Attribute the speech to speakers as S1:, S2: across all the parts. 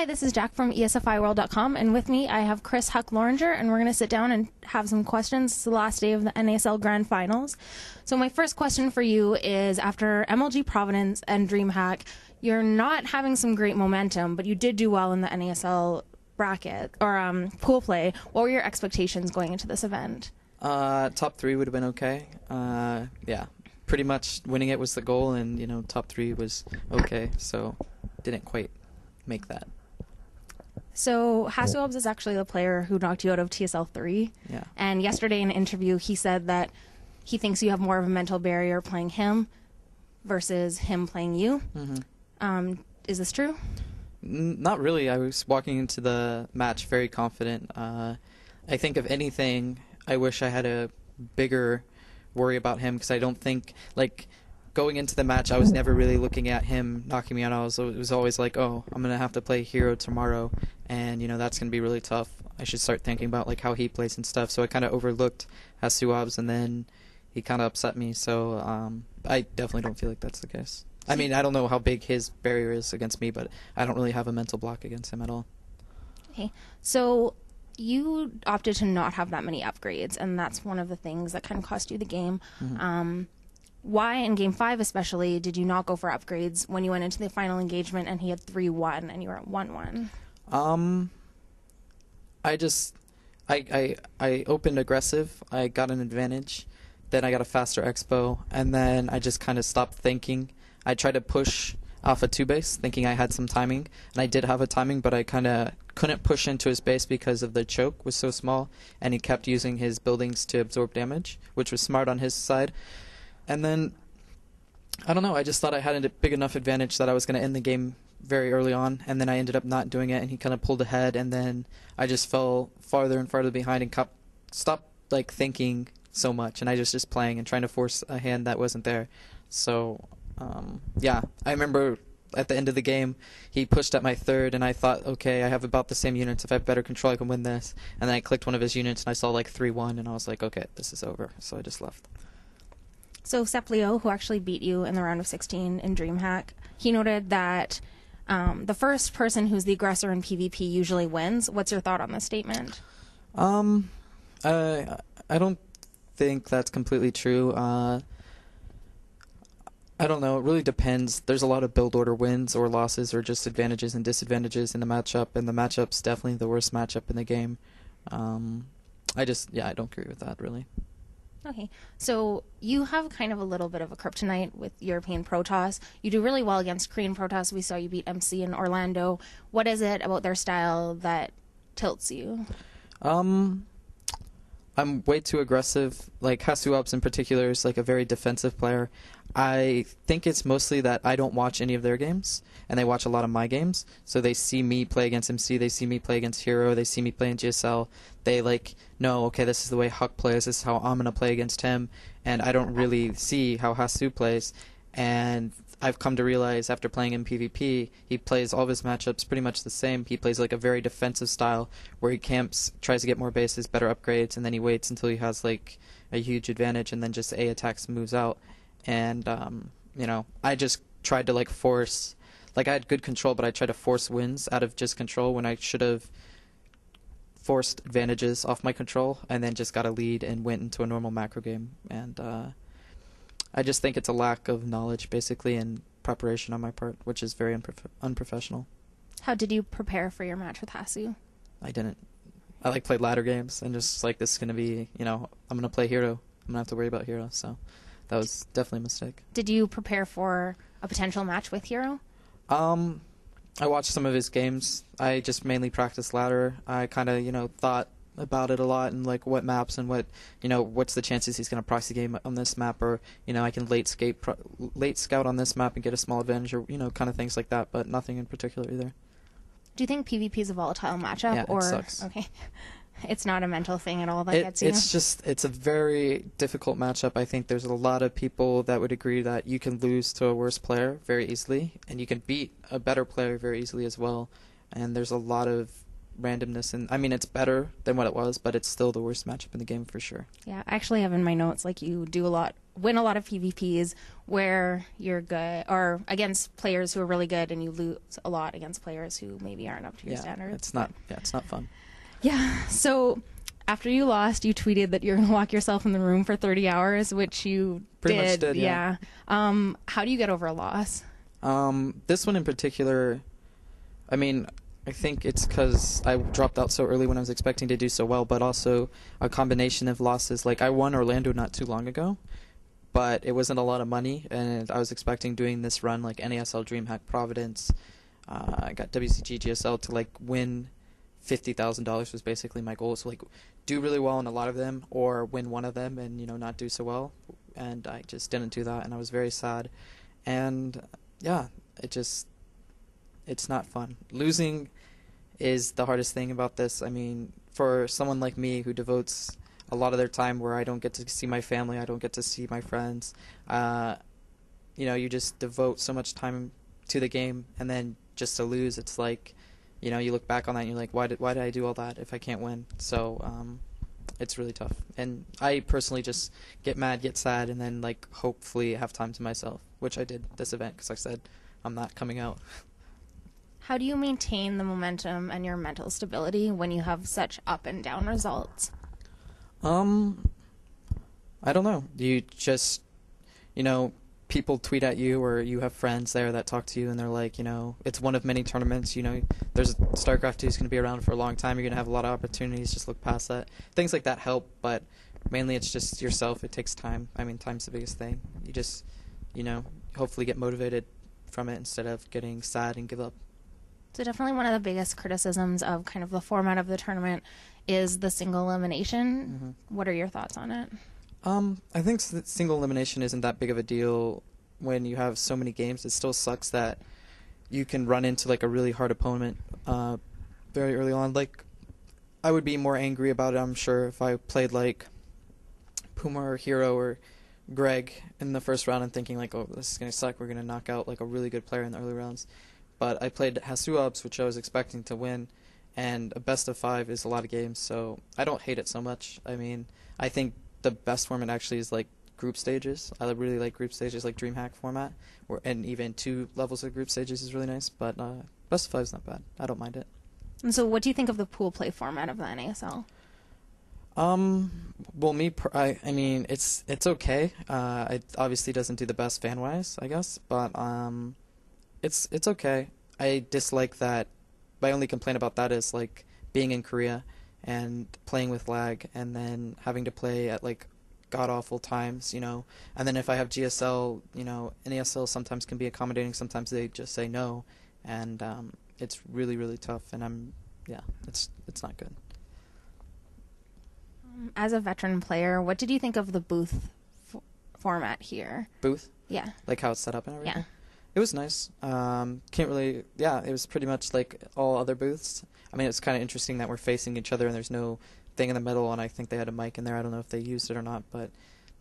S1: Hi, this is Jack from ESFIworld.com, and with me I have HuK Loranger, and we're going to sit down and have some questions. It's the last day of the NASL Grand Finals. So my first question for you is, after MLG Providence and DreamHack, you're not having some great momentum, but you did do well in the NASL bracket, or pool play. What were your expectations going into this event?
S2: Top 3 would have been okay. Yeah, pretty much winning it was the goal, and, you know, top 3 was okay, so didn't quite make that.
S1: So HasuObs is actually the player who knocked you out of TSL 3.
S2: Yeah.
S1: And yesterday in an interview, he said that he thinks you have more of a mental barrier playing him versus him playing you.
S2: Mm-hmm.
S1: Is this true?
S2: Not really. I was walking into the match very confident. I think, if anything, I wish I had a bigger worry about him, because I don't think, like, going into the match, I was never really looking at him knocking me out. It was always like, oh, I'm going to have to play Hero tomorrow, and, you know, that's going to be really tough. I should start thinking about, like, how he plays and stuff. So I kind of overlooked HasuObs, and then he kind of upset me. So I definitely don't feel like that's the case. I mean, I don't know how big his barrier is against me, but I don't really have a mental block against him at all.
S1: Okay. So you opted to not have that many upgrades, and that's one of the things that kind of cost you the game. Mm-hmm. Why, in Game 5 especially, did you not go for upgrades when you went into the final engagement and he had 3-1 and you were at 1-1?
S2: I opened aggressive. I got an advantage. Then I got a faster expo, and then I just kind of stopped thinking. I tried to push off a 2-base, thinking I had some timing, and I did have a timing, but I kind of couldn't push into his base because of the choke was so small, and he kept using his buildings to absorb damage, which was smart on his side. And then, I don't know, I just thought I had a big enough advantage that I was going to end the game very early on, and then I ended up not doing it, and he kind of pulled ahead, and then I just fell farther and farther behind and stopped, like, thinking so much, and I was just playing and trying to force a hand that wasn't there. So, yeah, I remember at the end of the game, he pushed at my third, and I thought, okay, I have about the same units. If I have better control, I can win this. And then I clicked one of his units, and I saw, like, 3-1, and I was like, okay, this is over. So I just left.
S1: So Seplio, who actually beat you in the round of 16 in DreamHack, he noted that the first person who's the aggressor in PvP usually wins. What's your thought on this statement?
S2: I don't think that's completely true. I don't know. It really depends. There's a lot of build order wins or losses, or just advantages and disadvantages in the matchup, and the matchup's definitely the worst matchup in the game. I don't agree with that, really.
S1: Okay, so you have kind of a little bit of a kryptonite with European Protoss. You do really well against Korean Protoss. We saw you beat MC in Orlando. What is it about their style that tilts you? I'm
S2: way too aggressive. Like, HasuObs in particular is, like, a very defensive player. I think it's mostly that I don't watch any of their games, and they watch a lot of my games. So they see me play against MC, they see me play against Hero, they see me play in GSL. They, like, know, okay, this is the way HuK plays, this is how I'm going to play against him, and I don't really see how Hasu plays. And I've come to realize, after playing in PvP, he plays all of his matchups pretty much the same. He plays, like, a very defensive style where he camps, tries to get more bases, better upgrades, and then he waits until he has, like, a huge advantage, and then just A attacks and moves out. And, you know, I just tried to, like, force, like, I had good control, but I tried to force wins out of just control when I should have forced advantages off my control, and then just got a lead and went into a normal macro game. And I just think it's a lack of knowledge, basically, and preparation on my part, which is very unprofessional.
S1: How did you prepare for your match with Hasu?
S2: I didn't. I, like, played ladder games, and just, like, this is going to be, you know, I'm going to play Hero. I'm going to have to worry about Hero, so that was definitely a mistake.
S1: Did you prepare for a potential match with Hero?
S2: I watched some of his games. I just mainly practiced ladder. I kind of, you know, thought about it a lot, and, like, what maps and what, you know, what's the chances he's going to proxy game on this map, or, you know, I can late scout on this map and get a small advantage, or, you know, kind of things like that, but nothing in particular either.
S1: Do you think PvP is a volatile matchup?
S2: Yeah,
S1: or
S2: it sucks.
S1: Okay. It's not a mental thing at all that gets you?
S2: It's a very difficult matchup. I think there's a lot of people that would agree that you can lose to a worse player very easily, and you can beat a better player very easily as well. And there's a lot of randomness, and I mean it's better than what it was, but it's still the worst matchup in the game for sure.
S1: Yeah, I actually have in my notes like you win a lot of PvPs where you're good, or against players who are really good, and you lose a lot against players who maybe aren't up to your standards.
S2: It's not fun.
S1: Yeah. So after you lost, you tweeted that you're going to lock yourself in the room for 30 hours, which you
S2: Pretty much did, yeah.
S1: How do you get over a loss?
S2: This one in particular, I mean, I think it's because I dropped out so early when I was expecting to do so well, but also a combination of losses. Like, I won Orlando not too long ago, but it wasn't a lot of money, and I was expecting doing this run like NASL, DreamHack, Providence. I got WCG, GSL to like win $50,000 was basically my goal. So like do really well in a lot of them or win one of them and, you know, not do so well. And I just didn't do that, and I was very sad. And yeah, it's not fun. Losing is the hardest thing about this. I mean, for someone like me who devotes a lot of their time where I don't get to see my family, I don't get to see my friends, you know, you just devote so much time to the game, and then just to lose, it's like, you know, you look back on that and you're like, why did I do all that if I can't win? So it's really tough. And I personally just get mad, get sad, and then like hopefully have time to myself, which I did this event because I said I'm not coming out.
S1: How do you maintain the momentum and your mental stability when you have such up and down results?
S2: I don't know. You just, you know, people tweet at you, or you have friends there that talk to you, and they're like, you know, it's one of many tournaments. You know, there's StarCraft 2 is going to be around for a long time. You're going to have a lot of opportunities. Just look past that. Things like that help, but mainly it's just yourself. It takes time. I mean, time's the biggest thing. You just, you know, hopefully get motivated from it instead of getting sad and give up.
S1: So definitely one of the biggest criticisms of kind of the format of the tournament is the single elimination. Mm-hmm. What are your thoughts on it?
S2: I think single elimination isn't that big of a deal when you have so many games. It still sucks that you can run into like a really hard opponent very early on. Like, I would be more angry about it, I'm sure, if I played like Puma or Hero or Greg in the first round and thinking like, oh, this is going to suck. We're going to knock out like a really good player in the early rounds. But I played HasuObs, which I was expecting to win, and a best of 5 is a lot of games, so I don't hate it so much. I mean, I think the best format actually is like group stages. I really like group stages, like DreamHack format, and even 2 levels of group stages is really nice. But best of 5 is not bad. I don't mind it.
S1: And so, what do you think of the pool play format of the NASL?
S2: Well, I mean, it's okay. It obviously doesn't do the best fan wise, I guess, but it's okay. I dislike that. My only complaint about that is like being in Korea and playing with lag, and then having to play at like god-awful times, you know. And then if I have GSL, you know, NASL sometimes can be accommodating, sometimes they just say no, and it's really, really tough, and it's not good.
S1: As a veteran player, what did you think of the booth format here?
S2: Booth?
S1: Yeah. Like
S2: how it's set up and everything?
S1: Yeah.
S2: It was nice. It was pretty much like all other booths. I mean, it's kind of interesting that we're facing each other and there's no thing in the middle, and I think they had a mic in there. I don't know if they used it or not, but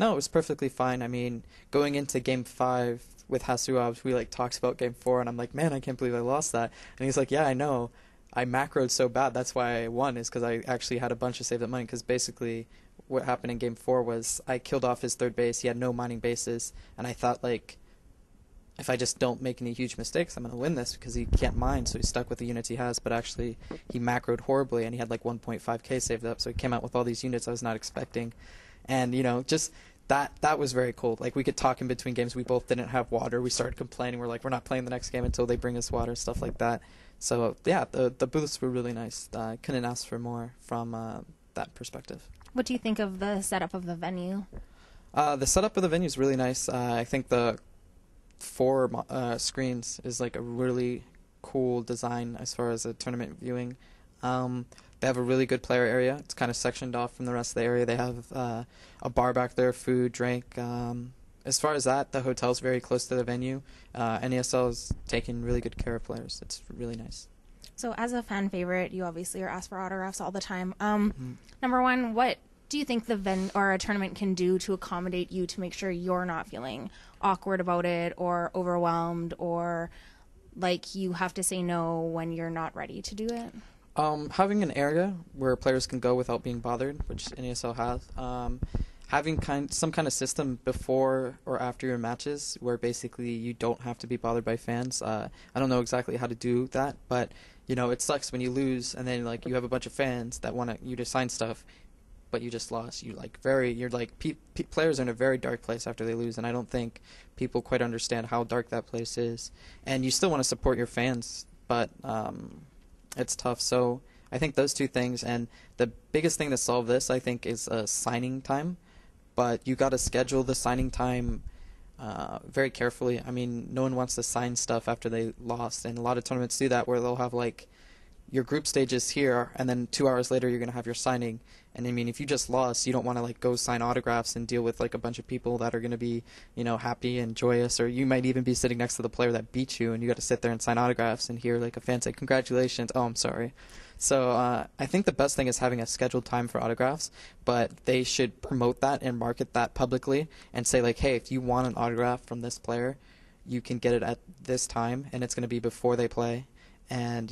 S2: no, it was perfectly fine. I mean, going into Game 5 with HasuObs, we like talked about Game 4, and I'm like, man, I can't believe I lost that. And he's like, yeah, I know. I macroed so bad. That's why I won, is because I actually had a bunch of saved up money, because basically what happened in Game 4 was I killed off his third base. He had no mining bases, and I thought, like, if I just don't make any huge mistakes, I'm going to win this, because he can't mine, so he's stuck with the units he has. But actually, he macroed horribly, and he had like 1.5k saved up, so he came out with all these units I was not expecting. And, you know, just that was very cool. Like, we could talk in between games. We both didn't have water. We started complaining. We're like, we're not playing the next game until they bring us water, stuff like that. So, yeah, the booths were really nice. I couldn't ask for more from that perspective.
S1: What do you think of the setup of the venue?
S2: The setup of the venue is really nice. I think the 4 screens is like a really cool design as far as a tournament viewing. They have a really good player area. It's kind of sectioned off from the rest of the area. They have a bar back there, food, drink. As far as that, the hotel's very close to the venue. NASL is taking really good care of players. It's really nice.
S1: So as a fan favorite, you obviously are asked for autographs all the time. Number one, what do you think a tournament can do to accommodate you to make sure you're not feeling awkward about it or overwhelmed, or like you have to say no when you're not ready to do it?
S2: Having an area where players can go without being bothered, which NASL has. Having some kind of system before or after your matches where basically you don't have to be bothered by fans. I don't know exactly how to do that, but it sucks when you lose and then like you have a bunch of fans that want you to sign stuff, but you just lost. Players are in a very dark place after they lose, and I don't think people quite understand how dark that place is. And you still want to support your fans, but it's tough. So I think those two things, and the biggest thing to solve this, I think, is signing time. But you got to schedule the signing time very carefully. I mean, no one wants to sign stuff after they lost, and a lot of tournaments do that where they'll have like your group stages here, and then 2 hours later you're going to have your signing. And I mean, if you just lost, you don't want to like go sign autographs and deal with like a bunch of people that are going to be, happy and joyous, or you might even be sitting next to the player that beat you and you got to sit there and sign autographs and hear like a fan say, "Congratulations." "Oh, I'm sorry." So I think the best thing is having a scheduled time for autographs, but they should promote that and market that publicly and say like, "Hey, if you want an autograph from this player, you can get it at this time, and it's going to be before they play." And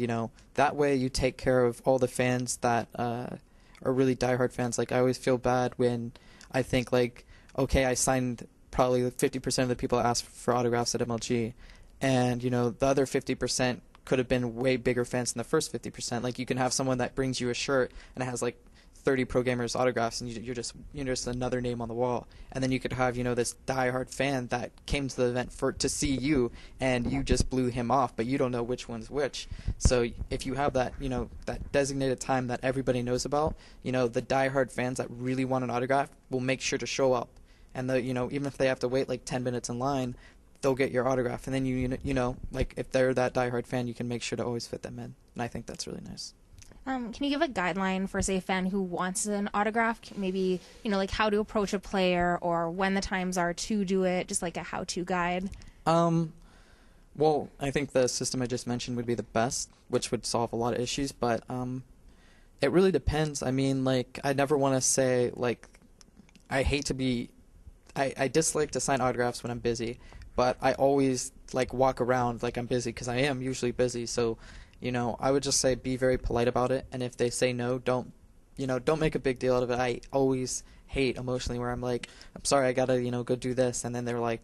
S2: that way you take care of all the fans that are really diehard fans. Like, I always feel bad when I think like, okay, I signed probably 50% of the people that asked for autographs at MLG, and the other 50% could have been way bigger fans than the first 50%. Like, you can have someone that brings you a shirt and it has like 30 pro gamers autographs, and you're just another name on the wall. And then you could have this diehard fan that came to the event to see you, and you just blew him off, but you don't know which one's which. So if you have that that designated time that everybody knows about, the diehard fans that really want an autograph will make sure to show up, and even if they have to wait like 10 minutes in line, they'll get your autograph. And then like if they're that diehard fan, you can make sure to always fit them in, and I think that's really nice.
S1: Can you give a guideline for, say, a fan who wants an autograph? Maybe, like how to approach a player or when the times are to do it, just like a how-to guide?
S2: Well, I think the system I just mentioned would be the best, which would solve a lot of issues, but it really depends. I mean, like, I never want to say, like, I dislike to sign autographs when I'm busy, but I always, like, walk around like I'm busy because I am usually busy, so I would just say be very polite about it, and if they say no, don't make a big deal out of it. I always hate emotionally where I'm like, "I'm sorry, I gotta, go do this," and then they're like,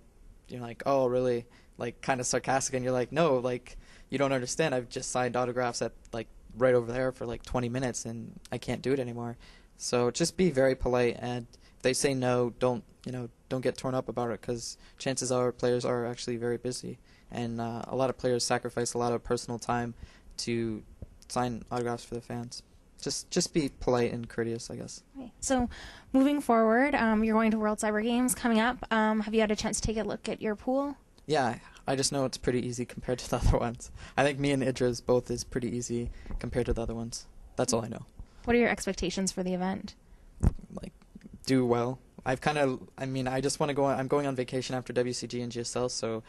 S2: you're like, "Oh, really?" Like, kind of sarcastic, and you're like, "No, like, you don't understand. I've just signed autographs at, like, right over there for, like, 20 minutes, and I can't do it anymore." So just be very polite, and if they say no, don't get torn up about it, because chances are players are actually very busy, and a lot of players sacrifice a lot of personal time to sign autographs for the fans. Just be polite and courteous, I guess.
S1: Okay. So moving forward, you're going to World Cyber Games coming up. Have you had a chance to take a look at your pool?
S2: Yeah, I just know it's pretty easy compared to the other ones. I think me and Idra's both is pretty easy compared to the other ones. That's all I know.
S1: What are your expectations for the event?
S2: Like, do well. I just want to go on. I'm going on vacation after WCG and GSL, so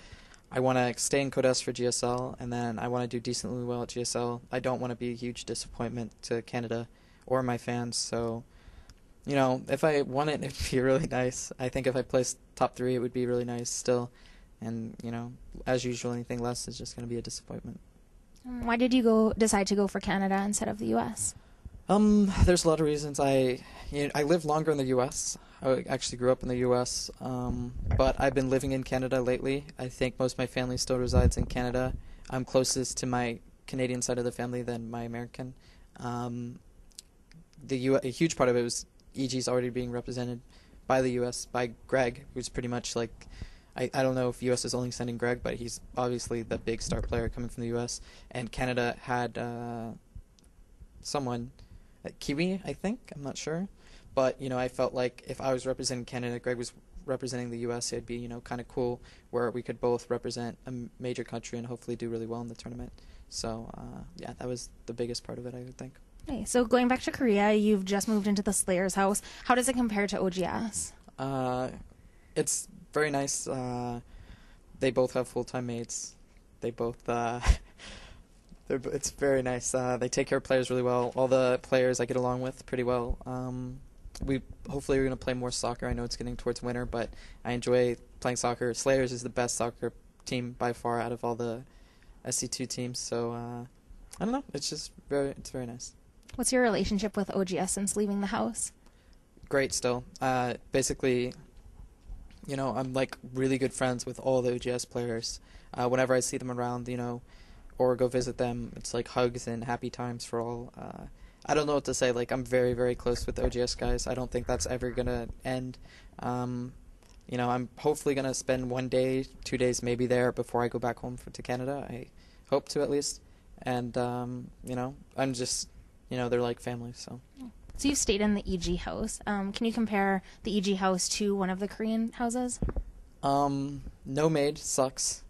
S2: I want to stay in Code S for GSL, and then I want to do decently well at GSL. I don't want to be a huge disappointment to Canada or my fans, so, if I won it, it'd be really nice. I think if I placed top 3, it would be really nice still, and, as usual, anything less is just going to be a disappointment.
S1: Why did you decide to go for Canada instead of the U.S.?
S2: There's a lot of reasons. I lived longer in the U.S. I actually grew up in the U.S., but I've been living in Canada lately. I think most of my family still resides in Canada. I'm closest to my Canadian side of the family than my American. A huge part of it was EG's already being represented by the U.S., by Greg, who's pretty much like, I don't know if U.S. is only sending Greg, but he's obviously the big star player coming from the U.S., and Canada had someone, Kiwi, I think, I'm not sure. But, I felt like if I was representing Canada, Greg was representing the U.S., it'd be, kind of cool where we could both represent a major country and hopefully do really well in the tournament. So, yeah, that was the biggest part of it, I would think.
S1: Okay, so going back to Korea, you've just moved into the Slayer's house. How does it compare to OGS?
S2: It's very nice. They both have full-time mates. They both... it's very nice. They take care of players really well. All the players I get along with pretty well. Hopefully we're going to play more soccer. I know it's getting towards winter, but I enjoy playing soccer. Slayers is the best soccer team by far out of all the SC2 teams, so I don't know. It's very nice.
S1: What's your relationship with OGS since leaving the house?
S2: Great still. Basically, I'm like really good friends with all the OGS players. Whenever I see them around, or go visit them, it's like hugs and happy times for all. I don't know what to say. Like, I'm very, very close with the OGS guys. I don't think that's ever going to end. I'm hopefully going to spend 1 day, 2 days maybe there before I go back home to Canada. I hope to at least. And, I'm just, they're like family, so.
S1: So you've stayed in the EG house. Can you compare the EG house to one of the Korean houses?
S2: No maid sucks.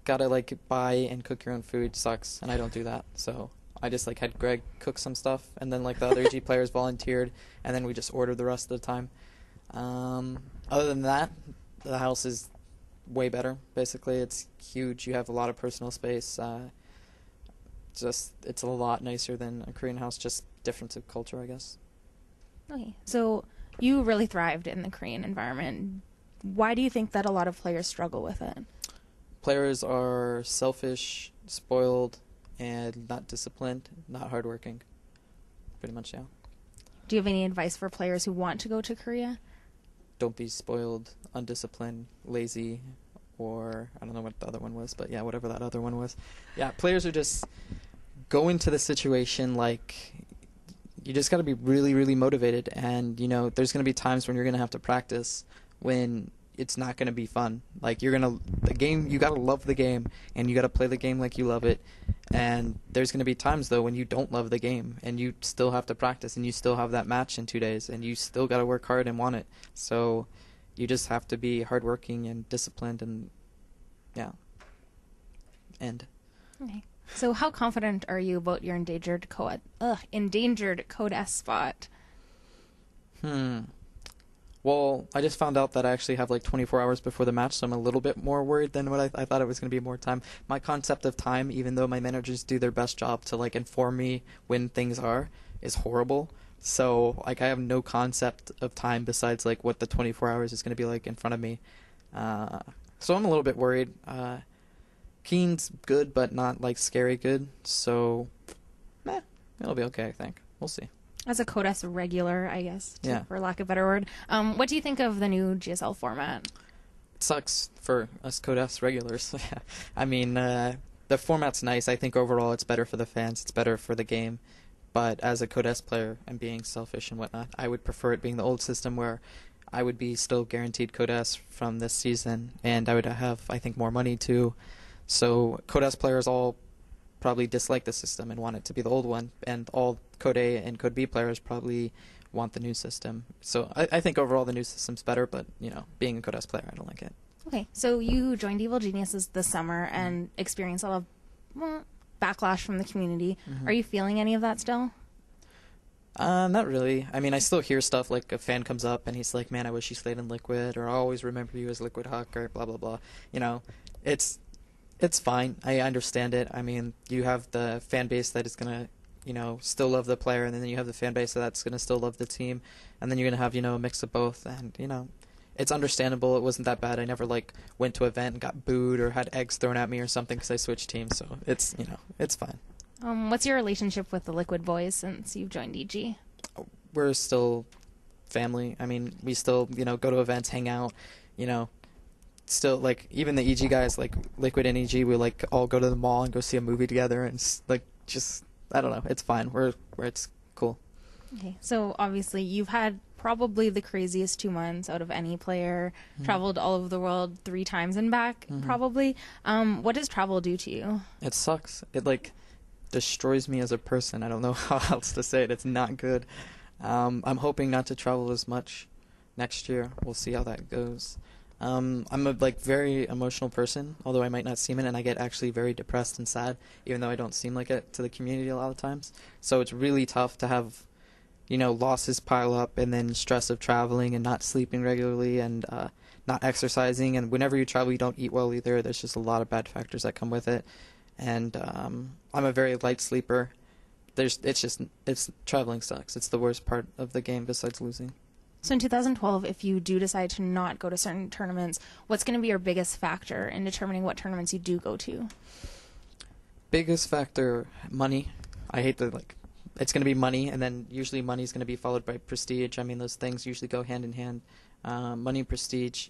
S2: Gotta like buy and cook your own food sucks, and I don't do that. So I just like had Greg cook some stuff, and then like the other EG players volunteered, and then we just ordered the rest of the time. Other than that, the house is way better. Basically, it's huge. You have a lot of personal space. It's a lot nicer than a Korean house. Just difference of culture, I guess.
S1: Okay, so you really thrived in the Korean environment. Why do you think that a lot of players struggle with it?
S2: Players are selfish, spoiled, and not disciplined, not hardworking. Pretty much, yeah.
S1: Do you have any advice for players who want to go to Korea?
S2: Don't be spoiled, undisciplined, lazy, or I don't know what the other one was, but yeah, whatever that other one was. Yeah, players are just going to the situation like you just got to be really, really motivated, and there's going to be times when you're going to have to practice when it's not going to be fun. Like you got to love the game, and you got to play the game like you love it. And there's going to be times though when you don't love the game, and you still have to practice, and you still have that match in 2 days, and you still got to work hard and want it. So you just have to be hardworking and disciplined, and yeah.
S1: Okay. So how confident are you about your endangered code S spot?
S2: Well, I just found out that I actually have like 24 hours before the match, so I'm a little bit more worried than what I thought it was going to be more time. My concept of time, even though my managers do their best job to like inform me when things are, is horrible. So like I have no concept of time besides like what the 24 hours is going to be like in front of me. So I'm a little bit worried. Keen's good, but not like scary good. So, it'll be okay, I think. We'll see.
S1: As a Code S regular, I guess,
S2: yeah,
S1: for lack of a better word, what do you think of the new GSL format?
S2: It sucks for us Code S regulars. I mean, the format's nice. I think overall it's better for the fans. It's better for the game. But as a Code S player and being selfish and whatnot, I would prefer it being the old system where I would be still guaranteed Code S from this season, and I would have, I think, more money too. So Code S players all probably dislike the system and want it to be the old one, and all Code A and Code B players probably want the new system. So I think overall the new system's better, but being a Code S player, I don't like it.
S1: Okay, so you joined Evil Geniuses this summer and experienced a lot of backlash from the community. Mm-hmm. Are you feeling any of that still?
S2: Not really. I mean, I still hear stuff like a fan comes up and he's like, "Man, I wish you stayed in Liquid," or "I always remember you as Liquid HuK," or blah blah blah. It's fine. I understand it. I mean, you have the fan base that is gonna, still love the player, and then you have the fan base that's gonna still love the team, and then you're gonna have, a mix of both, and it's understandable. It wasn't that bad. I never went to an event and got booed or had eggs thrown at me or something because I switched teams. So it's it's fine.
S1: What's your relationship with the Liquid boys since you've joined EG?
S2: We're still family. I mean, we still go to events, hang out, Still, even the EG guys, Liquid and EG, we all go to the mall and go see a movie together, and just I don't know, it's fine. It's cool. Okay,
S1: so obviously you've had probably the craziest 2 months out of any player. Mm-hmm. Traveled all over the world 3 times and back, mm-hmm. probably. What does travel do to you?
S2: It sucks. It destroys me as a person. I don't know how else to say it. It's not good. I'm hoping not to travel as much next year. We'll see how that goes. I'm a very emotional person, although I might not seem it, and I get actually very depressed and sad, even though I don't seem like it to the community a lot of times. So it's really tough to have, losses pile up, and then stress of traveling and not sleeping regularly and not exercising. And whenever you travel, you don't eat well either. There's just a lot of bad factors that come with it. And I'm a very light sleeper. Traveling sucks. It's the worst part of the game besides losing.
S1: So in 2012, if you do decide to not go to certain tournaments, what's going to be your biggest factor in determining what tournaments you do go to?
S2: Biggest factor, money. I hate the it's going to be money, and then usually money is going to be followed by prestige. I mean, those things usually go hand in hand. Money, prestige,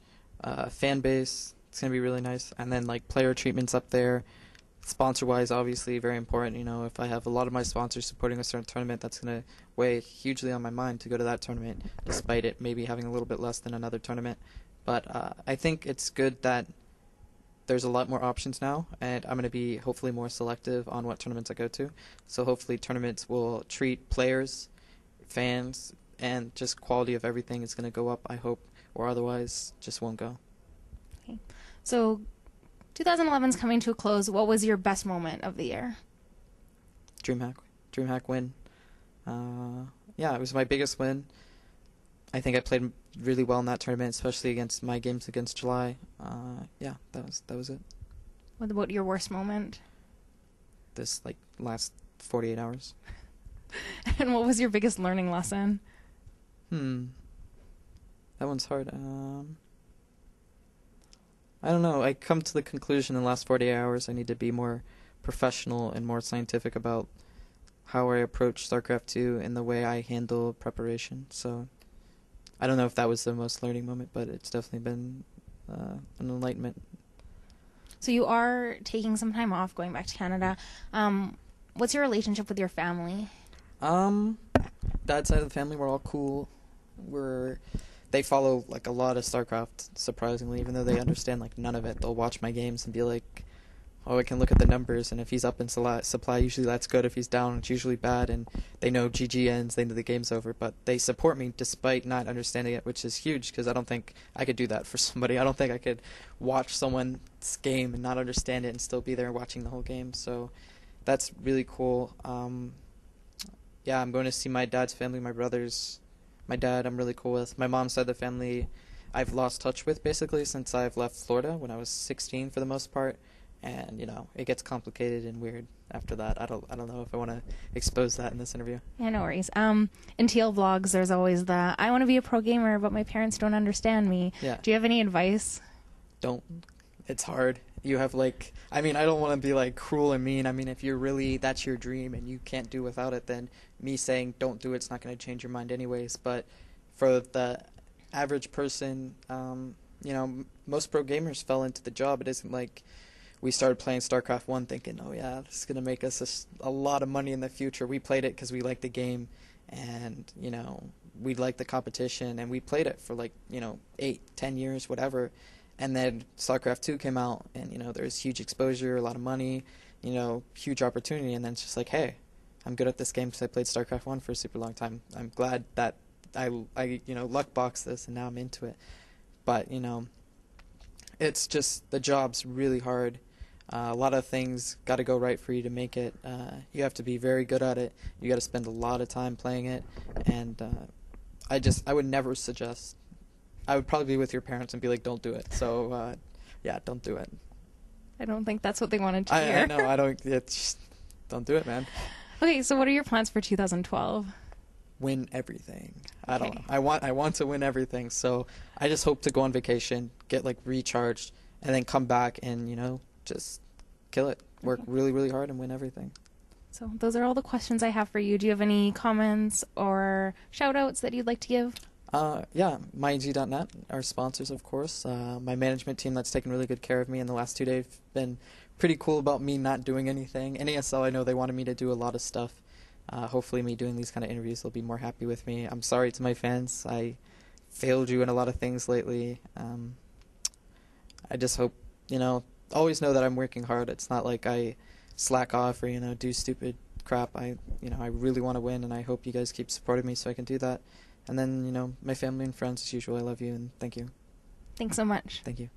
S2: fan base. It's going to be really nice, and then player treatments up there. Sponsor-wise, obviously, very important. If I have a lot of my sponsors supporting a certain tournament, that's going to weigh hugely on my mind to go to that tournament, despite it maybe having a little bit less than another tournament. But I think it's good that there's a lot more options now, and I'm going to be hopefully more selective on what tournaments I go to. So hopefully tournaments will treat players, fans, and just quality of everything is going to go up, I hope, or otherwise just won't go.
S1: Okay. So 2011 is coming to a close. What was your best moment of the year?
S2: DreamHack win. Yeah, it was my biggest win. I think I played really well in that tournament, especially against my games against July. Yeah, that was it.
S1: What about your worst moment?
S2: This last 48 hours.
S1: And what was your biggest learning lesson?
S2: That one's hard. I don't know. I come to the conclusion in the last 48 hours I need to be more professional and more scientific about how I approach StarCraft 2 and the way I handle preparation. So I don't know if that was the most learning moment, but it's definitely been an enlightenment.
S1: So you are taking some time off, going back to Canada. What's your relationship with your family?
S2: Dad's side of the family, we're all cool. They follow a lot of StarCraft, surprisingly, even though they understand none of it. They'll watch my games and be like, oh, I can look at the numbers, and if he's up in supply, usually that's good. If he's down, it's usually bad, and they know GG ends, they know the game's over. But they support me despite not understanding it, which is huge, because I don't think I could do that for somebody. I don't think I could watch someone's game and not understand it and still be there watching the whole game. So that's really cool. Yeah, I'm going to see my dad's family, my brothers. My dad I'm really cool with. My mom's side of the family I've lost touch with basically since I've left Florida when I was 16 for the most part. And, it gets complicated and weird after that. I don't know if I want to expose that in this interview.
S1: Yeah, no worries. In TL vlogs, there's always I want to be a pro gamer, but my parents don't understand me.
S2: Yeah.
S1: Do you have any advice?
S2: Don't. It's hard. You have I don't want to be cruel and mean. If you're really, that's your dream and you can't do without it, then me saying don't do it's not going to change your mind anyways. But for the average person, most pro gamers fell into the job. It isn't we started playing StarCraft 1 thinking, oh yeah, this is going to make us a lot of money in the future. We played it because we liked the game and, we liked the competition and we played it for 8-10 years, whatever. And then StarCraft 2 came out and, there was huge exposure, a lot of money, huge opportunity. And then it's just hey, I'm good at this game because I played StarCraft 1 for a super long time. I'm glad that I luck boxed this and now I'm into it. But, it's just the job's really hard. A lot of things got to go right for you to make it. You have to be very good at it. You got to spend a lot of time playing it. And I would never suggest. I would probably be with your parents and be like, don't do it. So, yeah, don't do it.
S1: I don't think that's what they wanted to hear.
S2: I know. I don't. It's don't do it, man.
S1: Okay, so what are your plans for 2012?
S2: Win everything.
S1: Okay.
S2: I don't know. I want to win everything. So I just hope to go on vacation, get recharged, and then come back and just kill it. Work really, really hard and win everything.
S1: So those are all the questions I have for you. Do you have any comments or shout-outs that you'd like to give?
S2: Yeah, MyG.net, our sponsors, of course. My management team that's taken really good care of me in the last 2 days been pretty cool about me not doing anything. NASL, I know they wanted me to do a lot of stuff. Hopefully me doing these kind of interviews, they'll be more happy with me. I'm sorry to my fans. I failed you in a lot of things lately. I just hope, always know that I'm working hard. It's not like I slack off or, do stupid crap. I really want to win, and I hope you guys keep supporting me so I can do that. And then, my family and friends, as usual, I love you, and thank you.
S1: Thanks so much.
S2: Thank you.